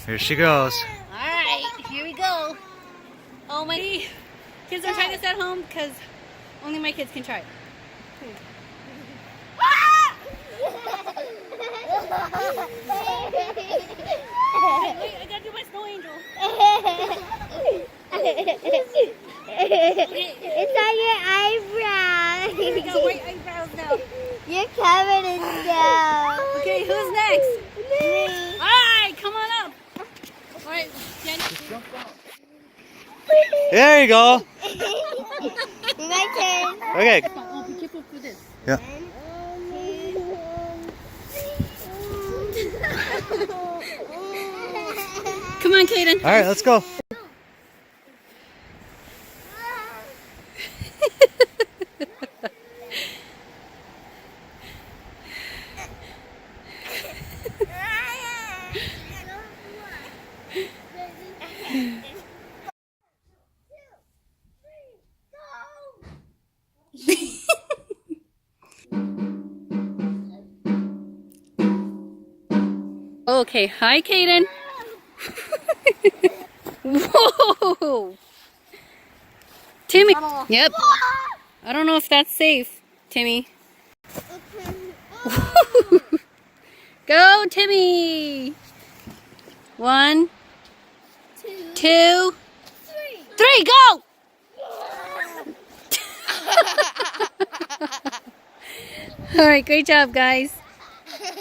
Here she goes. Alright, here we go. Oh my kids don't try this at home because only my kids can try it. Wait, I gotta do my snow angel. It's on your eyebrows. We got white eyebrows now. You're covered in snow. Okay, who's next? Me. Alright, come on up. Alright, Jen. There you go. My turn. Okay. Oh, be careful for this. Yeah. Come on, Kaden. All right, let's go. Okay, hi, Kaden. Whoa! Timmy. Yep. I don't know if that's safe, Timmy. Go, Timmy. 1, 2, 3, go! All right, great job, guys.